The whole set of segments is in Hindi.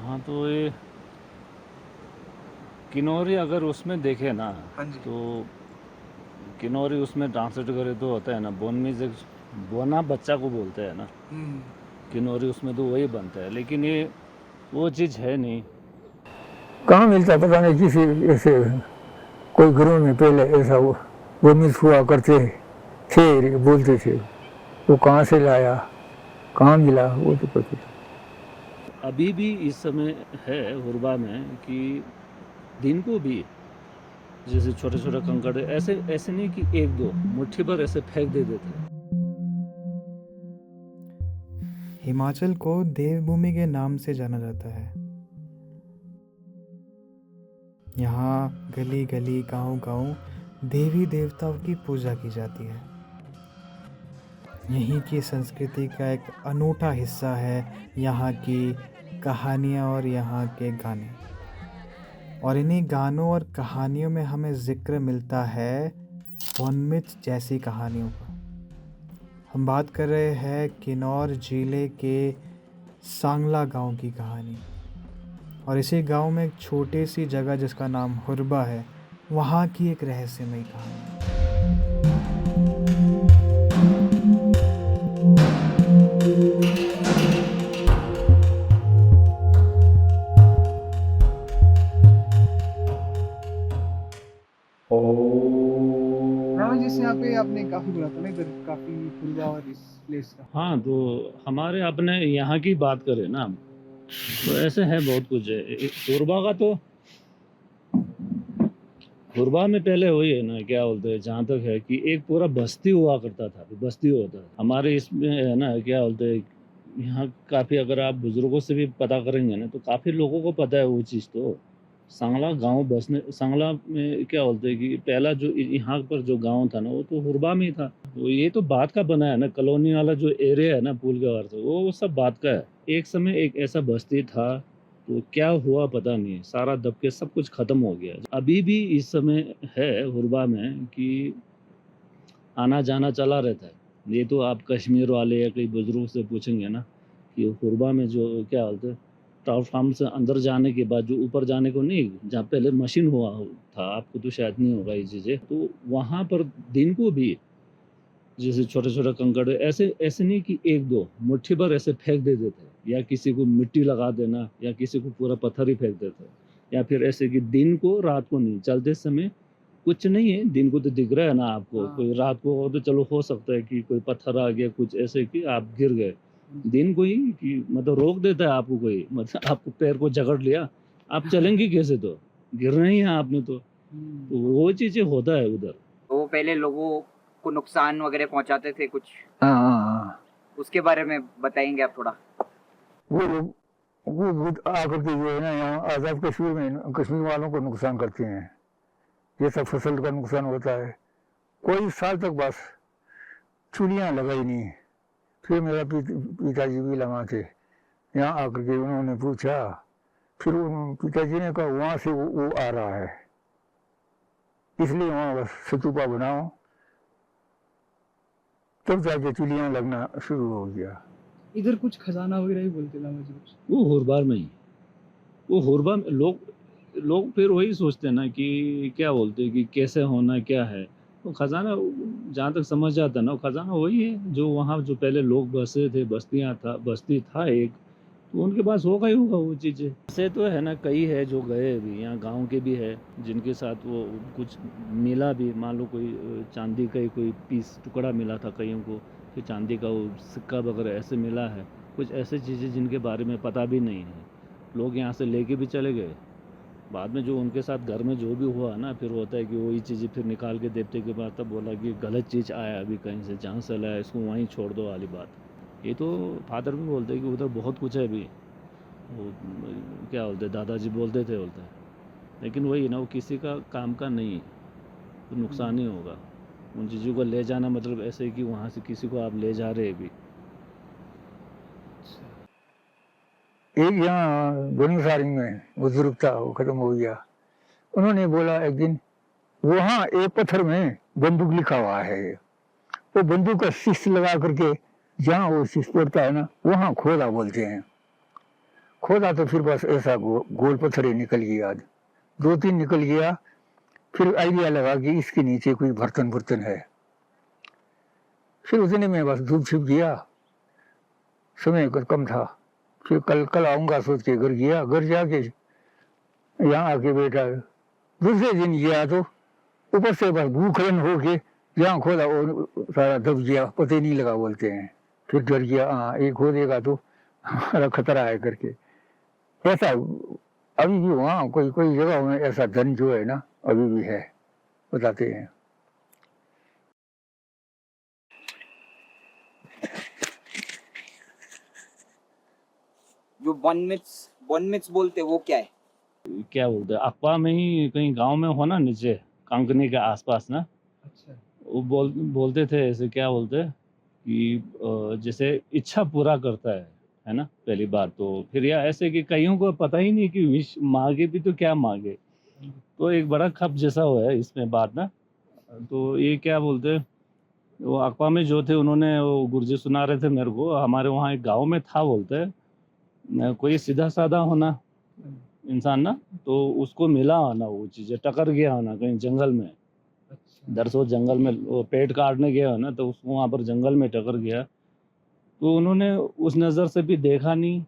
हाँ, तो ये किन्नौरी अगर उसमें देखे ना, हाँ जी। तो किन्नौरी उसमें ट्रांसलेट करे तो होता है ना, बोन मीन्स एक बोना बच्चा को बोलते हैं ना, हम्म। किन्नौरी उसमें तो वही बनता है, लेकिन ये वो चीज़ है नहीं। कहाँ मिलता पता नहीं, किसी ऐसे कोई घरों में पहले ऐसा वो मिस हुआ करते थे, बोलते थे। वो कहाँ से लाया, कहाँ मिला, वो तो पता नहीं। अभी भी इस समय है हुरबा में कि दिन को भी जैसे छोटे छोटे कंकड़ ऐसे ऐसे नहीं कि एक दो मुट्ठी भर ऐसे फेंक देते थे। हिमाचल को देवभूमि के नाम से जाना जाता है। यहाँ गली गली गांव गांव देवी देवताओं की पूजा की जाती है। यहीं की संस्कृति का एक अनूठा हिस्सा है यहाँ की कहानियाँ और यहाँ के गाने। और इन्हीं गानों और कहानियों में हमें जिक्र मिलता है वनमिथ जैसी कहानियों का। हम बात कर रहे हैं किन्नौर जिले के सांगला गांव की कहानी। और इसी गांव में एक छोटी सी जगह जिसका नाम हुरबा है, वहाँ की एक रहस्यमयी कहानी। जैसे यहाँ पे आपने काफी बोला था ना, इधर काफी हुरबा और इस प्लेस का। हाँ, तो हमारे अपने यहाँ की बात करें ना, तो ऐसे है बहुत कुछ है। हुरबा का तो हुरबा में पहले वही है ना, क्या बोलते हैं, जहाँ तक है कि एक पूरा बस्ती हुआ करता था, बस्ती होता है हमारे इसमें है ना, क्या बोलते हैं, यहाँ काफ़ी अगर आप बुजुर्गों से भी पता करेंगे ना, तो काफ़ी लोगों को पता है वो चीज़। तो सांगला गांव बसने सांगला में क्या बोलते हैं कि पहला जो यहाँ पर जो गांव था ना, वो तो हुरबा में ही था। तो ये तो बात का बना है ना, कॉलोनी वाला जो एरिया है ना पुल के बाहर से, वो सब बात का है। एक समय एक ऐसा बस्ती था, तो क्या हुआ पता नहीं, सारा दब के सब कुछ खत्म हो गया। अभी भी इस समय है हुरबा में कि आना जाना चला रहता है। ये तो आप कश्मीर वाले या कई बुजुर्ग से पूछेंगे ना कि हुरबा में जो क्या बोलते हैं, प्लेटफार्म से अंदर जाने के बाद जो ऊपर जाने को नहीं, जहाँ पहले मशीन हुआ था, आपको तो शायद नहीं होगा ये चीज़ें, तो वहाँ पर दिन को भी जैसे छोटे छोटे कंकड़ ऐसे ऐसे नहीं कि एक दो मुट्ठी भर ऐसे फेंक देते थे, या किसी को मिट्टी लगा देना, या किसी को पूरा पत्थर ही फेंक देते, या फिर ऐसे कि दिन को रात को नहीं, चलते समय कुछ नहीं है, दिन को तो दिख रहा है ना आपको, हाँ। कोई रात को हो तो चलो हो सकता है कि कोई पत्थर आ गया, कुछ ऐसे कि आप गिर गए। दिन को ही कि मतलब रोक देता है आपको कोई, मतलब आपको पैर को जकड़ लिया, आप चलेंगे कैसे, तो गिरना ही है आपने तो वो चीजें होता है उधर। वो पहले लोगों को नुकसान वगैरह पहुंचाते थे कुछ, हाँ हाँ हाँ। उसके बारे में बताएंगे आप थोड़ा? वो लोग वो आकर के जो है ना, यहाँ आज़ाद कश्मीर में कश्मीर वालों को नुकसान करते हैं। ये सब फसल का नुकसान होता है। कोई साल तक बस चूड़ियाँ लगाई नहीं। फिर मेरा पिताजी भी लगा थे, यहाँ आकर के उन्होंने पूछा, फिर उन पिताजी ने कहा वहाँ से वो आ रहा है, इसलिए वहाँ बस स्तूपा बनाओ। तब जाके चूड़ियाँ लगना शुरू हो गया। इधर कुछ खजाना वगैरह ही बोलते थे मुझे कुछ। वो हुरबार में ही, वो हुरबा में लोग फिर वही सोचते हैं ना कि क्या बोलते हैं कि कैसे होना क्या है। तो खजाना जहाँ तक समझ जाता है ना, वो खजाना वही है जो वहाँ जो पहले लोग बसे थे, बस्ती था एक, तो उनके पास होगा ही होगा वो चीज़ें। ऐसे तो है ना, कई है जो गए भी, यहाँ गांव के भी है जिनके साथ वो कुछ मिला भी, मान लो कोई चांदी का ही कोई पीस टुकड़ा मिला था कईयों को, फिर चांदी का वो सिक्का वगैरह ऐसे मिला है, कुछ ऐसे चीज़ें जिनके बारे में पता भी नहीं है, लोग यहाँ से लेके भी चले गए। बाद में जो उनके साथ घर में जो भी हुआ ना, फिर होता है कि वही चीज़ें फिर निकाल के देते के बाद तब बोला कि गलत चीज़ आया अभी कहीं से, जहाँ से लाया इसको वहीं छोड़ दो वाली बात। ये तो फादर भी बोलते हैं कि उधर बहुत कुछ है अभी, वो क्या बोलते हैं, दादाजी बोलते थे, लेकिन वही ना, वो किसी का काम का नहीं है, तो नुकसान ही होगा। उन चीज़ों को ले जाना मतलब ऐसे कि वहाँ से किसी को आप ले जा रहे हैं भी। एक यहाँ गुरुसारी में बुजुर्ग था, वो खत्म हो गया। उन्होंने बोला एक दिन, वहाँ एक पत्थर में बंदूक लिखा हुआ है, वो बंदूक का शीश लगा करके जहाँ वो शीश पड़ता है ना, वहाँ खोदा बोलते हैं। खोदा तो फिर बस ऐसा गोल पत्थर ही निकल गया, 2-3 निकल गया। फिर आइडिया लगा कि इसके नीचे कोई बर्तन है। फिर उतने में बस धूप छिप गया, समय कम था। फिर कल आऊँगा सोच के घर गया। घर जाके यहाँ आके बैठा। दूसरे दिन गया तो ऊपर से बस भूखलन हो के जहाँ खोदा वो सारा दब गया, पता ही नहीं लगा बोलते हैं। फिर डर गया, हाँ एक खोदेगा तो हमारा खतरा है करके। ऐसा अभी भी वहाँ कोई जगह में ऐसा धन जो है ना अभी भी है, बताते हैं। जो बनमिट्स बोलते वो क्या है? क्या बोलते हैं, अक्वा में ही कहीं गांव में हो ना, नीचे कांकनी के आसपास ना, अच्छा। वो बोलते थे ऐसे, क्या बोलते हैं कि जैसे इच्छा पूरा करता है ना, पहली बार तो। फिर या ऐसे कि कईयों को पता ही नहीं कि विश मांगे भी तो क्या मांगे, तो एक बड़ा खप जैसा हुआ है इसमें बात ना। तो ये क्या बोलते हैं, वो अक्वा में जो थे उन्होंने, वो गुरुजी सुना रहे थे मेरे को, हमारे वहाँ एक गांव में था बोलते हैं, कोई सीधा साधा होना इंसान ना, तो उसको मिला होना वो चीज़ें, टकर गया होना कहीं जंगल में। दरअसल जंगल में वो पेड़ काटने गया हो ना, तो उसको वहाँ पर जंगल में टकर गया। तो उन्होंने उस नज़र से भी देखा नहीं,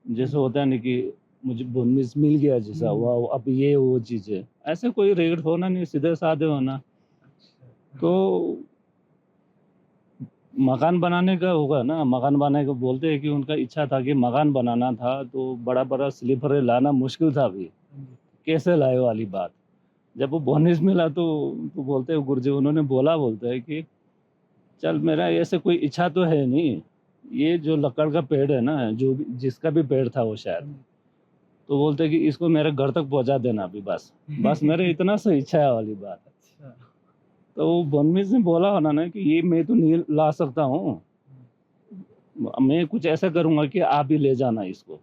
जैसे होता है ना कि मुझे बनमिस मिल गया जैसा हुआ, अब ये वो चीज़ें ऐसे कोई रेट होना नहीं, सीधे साधे होना। तो मकान बनाने का होगा ना, मकान बनाने को बोलते हैं कि उनका इच्छा था कि मकान बनाना था, तो बड़ा बड़ा स्लीपर लाना मुश्किल था अभी, कैसे लाए वाली बात। जब वो बोनस मिला तो बोलते हैं गुरुजी, उन्होंने बोला, बोलते हैं कि चल मेरा ऐसे कोई इच्छा तो है नहीं, ये जो लकड़ का पेड़ है ना, जो जिसका भी पेड़ था वो शायद, तो बोलते हैं कि इसको मेरे घर तक पहुंचा देना अभी, बस मेरे इतना सा इच्छा है वाली बात। तो बनमीज ने बोला होना ना कि ये मैं तो नहीं ला सकता हूँ, मैं कुछ ऐसा करूँगा कि आप ही ले जाना इसको।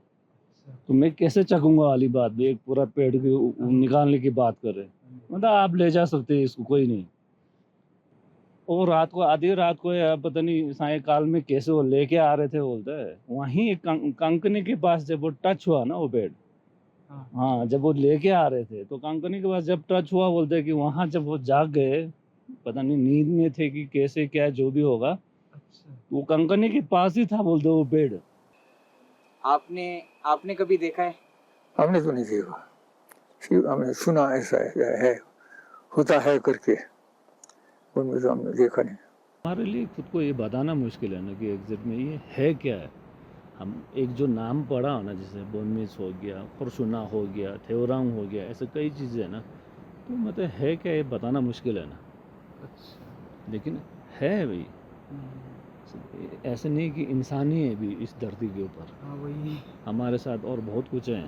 तो मैं कैसे चखूंगा वाली बात भी, एक पूरा पेड़ की निकालने की बात कर रहे, मतलब आप ले जा सकते हैं इसको, कोई नहीं। और रात को, आधी रात को या पता नहीं सायंकाल में कैसे वो लेके आ रहे थे, बोलते हैं वहीं कंकनी के पास जब वो टच हुआ ना वो पेड़, हाँ जब वो लेके आ रहे थे तो कंकनी के पास जब टच हुआ, बोलते हैं कि वहाँ जब वो जाग गए, पता नहीं नींद में थे कि कैसे, क्या जो भी होगा, वो कंकनी के पास ही था बोलते वो पेड़। आपने कभी देखा है? हमने तो नहीं देखा, सिर्फ हमने सुना ऐसा है होता है करके, उनमें तो हमने देखा नहीं। हमारे लिए खुद को ये बताना मुश्किल है ना कि एग्जैक्ट में ये है क्या है। हम एक जो नाम पढ़ा हो ना, जैसे बोनमिस हो गया, फॉर्चूना हो गया, थेवरांग हो गया, ऐसे कई चीज़ें हैं ना, तो मतलब है क्या ये बताना मुश्किल है ना। लेकिन है भाई, ऐसे नहीं कि इंसान ही है भी इस धरती के ऊपर, वही हमारे साथ और बहुत कुछ है।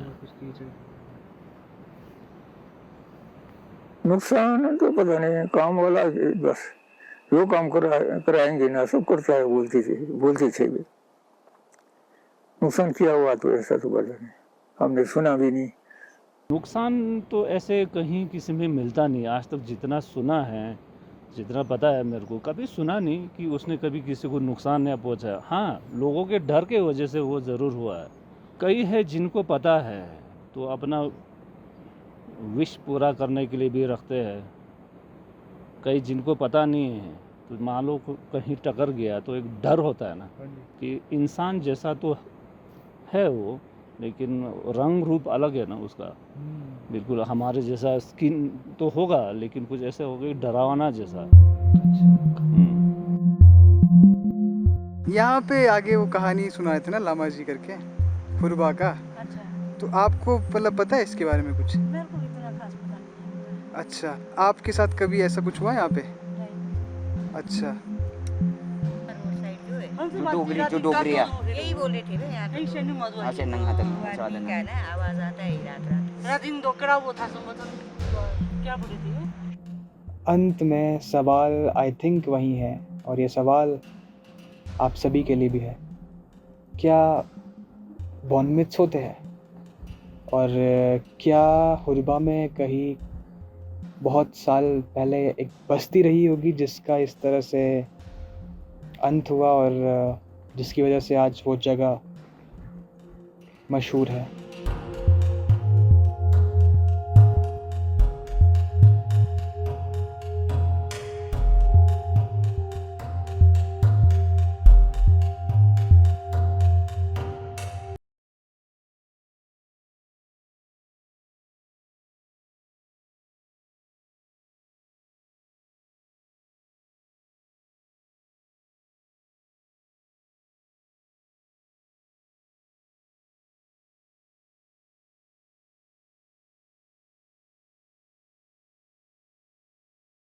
नुकसान तो पता नहीं, काम वाला बस जो काम कराएंगे ना सब करता है, बोलते थे भी। नुकसान किया हुआ तो ऐसा तो पता नहीं, हमने सुना भी नहीं। नुकसान तो ऐसे कहीं किसी में मिलता नहीं आज तक, जितना सुना है, जितना पता है मेरे को, कभी सुना नहीं कि उसने कभी किसी को नुकसान नहीं पहुंचाया। हाँ, लोगों के डर के वजह से वो ज़रूर हुआ है। कई है जिनको पता है तो अपना विश पूरा करने के लिए भी रखते हैं, कई जिनको पता नहीं है तो मान लो कहीं टकर गया तो एक डर होता है ना कि इंसान जैसा तो है वो, लेकिन रंग रूप अलग है ना उसका, बिल्कुल हमारे जैसा स्किन तो होगा, लेकिन कुछ ऐसे होगा डरावना जैसा। यहाँ पे आगे वो कहानी सुनाए थे ना लामा जी करके, फुरबा का। अच्छा, तो आपको मतलब पता है इसके बारे में कुछ? मेरे को इतना खास पता नहीं। अच्छा, आपके साथ कभी ऐसा कुछ हुआ यहाँ पे? नहीं। अच्छा, रोड साइड जो है, जो डोगरिया यही बोले थे ना यहाँ यही से नहीं मधुबनी। अच्छा नंगा तक तो आदमी का ना आवाज आता है रात रात। रात दिन दोकड़ा वो था संबंधन क्या बोले थे? अंत में सवाल आई थिंक वही है, और ये सवाल आप सभी के लिए भी है, क्या बॉनमिट्स होते हैं? और क्या हुरबा में कहीं बहुत साल पहले एक बस्ती रही होगी जिसका इस तरह से अंत हुआ, और जिसकी वजह से आज वो जगह मशहूर है।